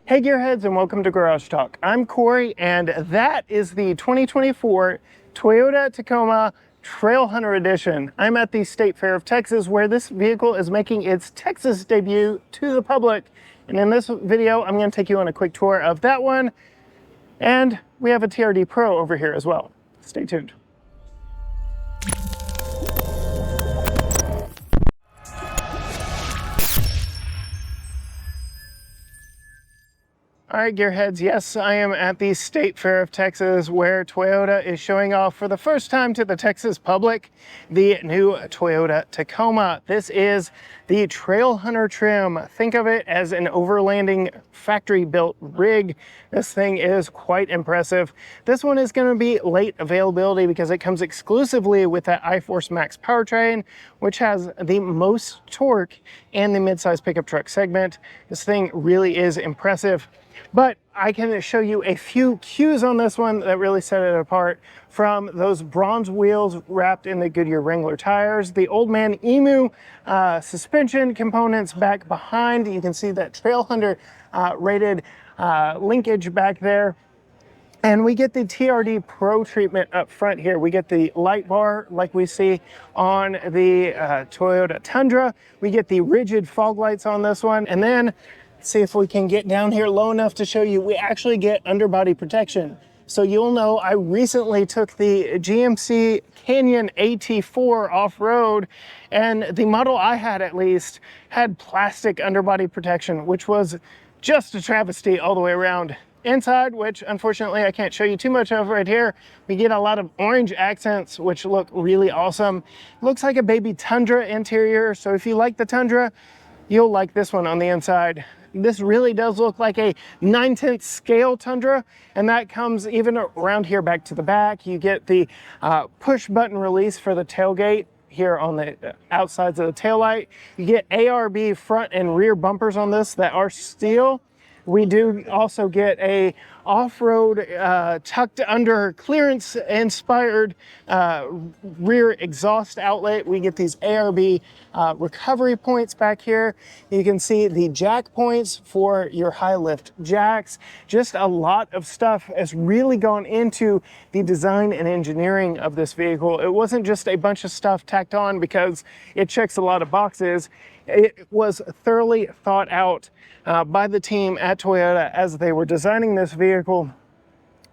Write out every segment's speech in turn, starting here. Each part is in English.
Hey Gearheads, and welcome to Garage Talk. I'm Corey, and that is the 2024 Toyota Tacoma Trailhunter Edition. I'm at the State Fair of Texas, where this vehicle is making its Texas debut to the public. And in this video, I'm going to take you on a quick tour of that one. And we have a TRD Pro over here as well. Stay tuned. All right, Gearheads, yes, I am at the State Fair of Texas, where Toyota is showing off for the first time to the Texas public the new Toyota Tacoma. This is the Trailhunter trim. Think of it as an overlanding factory-built rig. This thing is quite impressive. This one is going to be late availability because it comes exclusively with that iForce Max powertrain, which has the most torque in the midsize pickup truck segment. This thing really is impressive. But I can show you a few cues on this one that really set it apart, from those bronze wheels wrapped in the Goodyear Wrangler tires, the Old Man Emu suspension components back behind. You can see that Trailhunter rated linkage back there. And we get the TRD Pro treatment up front here. We get the light bar like we see on the Toyota Tundra. We get the rigid fog lights on this one. And then see if we can get down here low enough to show you, we actually get underbody protection. So you'll know I recently took the GMC Canyon AT4 off-road, and the model I had, at least, had plastic underbody protection, which was just a travesty all the way around. Inside, which unfortunately I can't show you too much of right here, we get a lot of orange accents which look really awesome. Looks like a baby Tundra interior, so if you like the Tundra, you'll like this one on the inside. This really does look like a 9/10 scale Tundra, and that comes even around here back to the back. You get the push button release for the tailgate here on the outsides of the taillight. You get ARB front and rear bumpers on this that are steel. We do also get a off-road tucked under clearance inspired rear exhaust outlet. We get these ARB recovery points back here. You can see the jack points for your high lift jacks. Just a lot of stuff has really gone into the design and engineering of this vehicle. It wasn't just a bunch of stuff tacked on because it checks a lot of boxes. It was thoroughly thought out by the team at Toyota as they were designing this vehicle.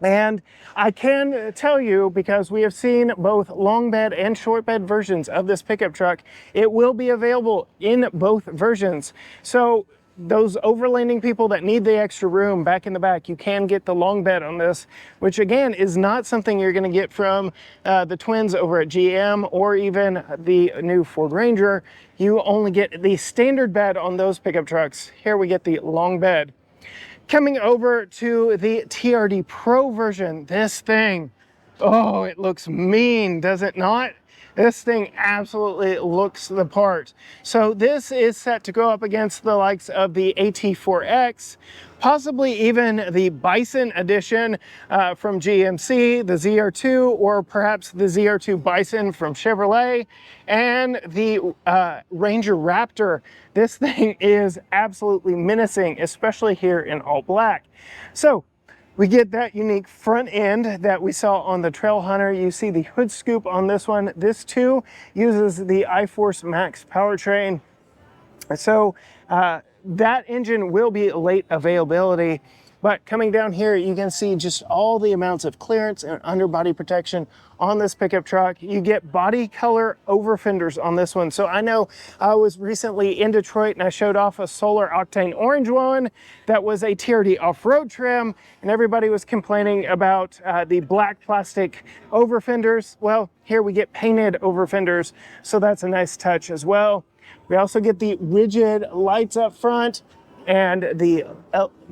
And I can tell you, because we have seen both long bed and short bed versions of this pickup truck, it will be available in both versions. So those overlanding people that need the extra room back in the back, you can get the long bed on this, which again is not something you're going to get from the twins over at GM or even the new Ford Ranger. You only get the standard bed on those pickup trucks. Here we get the long bed. Coming over to the TRD Pro version, this thing, oh, it looks mean, does it not? This thing absolutely looks the part. So this is set to go up against the likes of the AT4X, possibly even the Bison edition from GMC, the ZR2, or perhaps the ZR2 Bison from Chevrolet, and the Ranger Raptor. This thing is absolutely menacing, especially here in all black. So we get that unique front end that we saw on the Trailhunter. You see the hood scoop on this one. This too uses the iForce Max powertrain. So that engine will be late availability. But coming down here, you can see just all the amounts of clearance and underbody protection on this pickup truck. You get body color over fenders on this one. So I know I was recently in Detroit and I showed off a solar octane orange one that was a TRD off-road trim, and everybody was complaining about the black plastic over fenders. Well, here we get painted over fenders, so that's a nice touch as well. We also get the rigid lights up front and the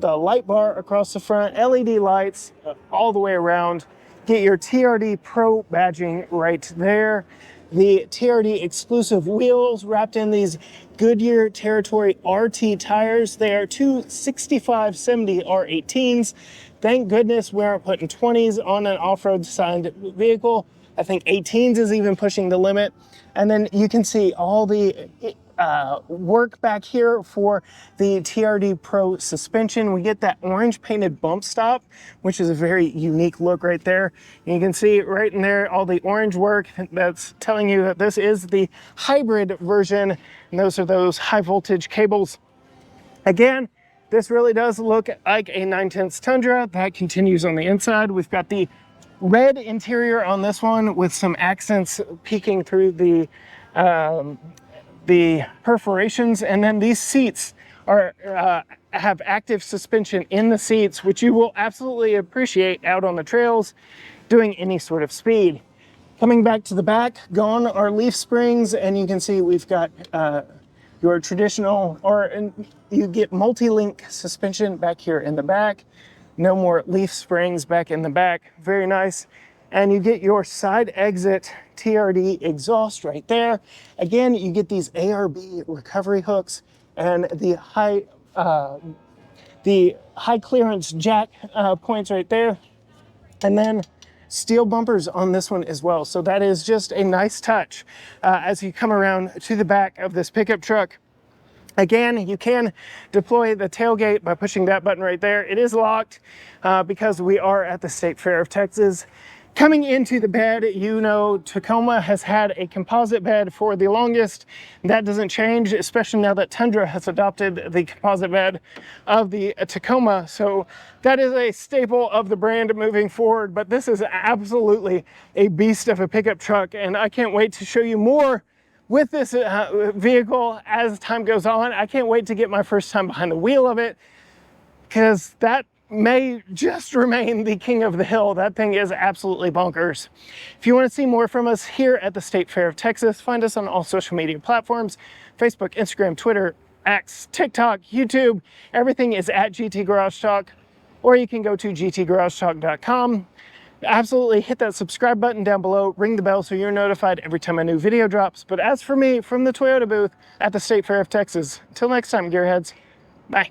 light bar across the front, LED lights all the way around. Get your TRD Pro badging right there. The TRD exclusive wheels wrapped in these Goodyear Territory RT tires. They are two 65/70 R18s. Thank goodness we aren't putting 20s on an off-road designed vehicle. I think 18s is even pushing the limit. And then you can see all the work back here for the TRD Pro suspension. We get that orange painted bump stop, which is a very unique look right there. And you can see right in there all the orange work that's telling you that this is the hybrid version, and those are those high voltage cables. Again, this really does look like a 9/10 Tundra. That continues on the inside. We've got the red interior on this one with some accents peeking through the perforations, and then these seats are have active suspension in the seats, which you will absolutely appreciate out on the trails doing any sort of speed. Coming back to the back, gone are leaf springs, and you can see we've got your traditional, you get multi-link suspension back here in the back. No more leaf springs back in the back. Very nice. And you get your side exit TRD exhaust right there. Again, you get these ARB recovery hooks and the high clearance jack points right there. And then steel bumpers on this one as well. So that is just a nice touch as you come around to the back of this pickup truck. Again, you can deploy the tailgate by pushing that button right there. It is locked because we are at the State Fair of Texas. Coming into the bed, you know Tacoma has had a composite bed for the longest. That doesn't change, especially now that Tundra has adopted the composite bed of the Tacoma. So that is a staple of the brand moving forward, but this is absolutely a beast of a pickup truck, and I can't wait to show you more with this vehicle as time goes on. I can't wait to get my first time behind the wheel of it, because that may just remain the king of the hill. That thing is absolutely bonkers. If you want to see more from us here at the State Fair of Texas, find us on all social media platforms: Facebook, Instagram, Twitter, X, TikTok, YouTube. Everything is at GT Garage Talk, or you can go to gtgaragetalk.com. Absolutely hit that subscribe button down below, ring the bell so you're notified every time a new video drops. But as for me, from the Toyota booth at the State Fair of Texas, until next time, gearheads, bye.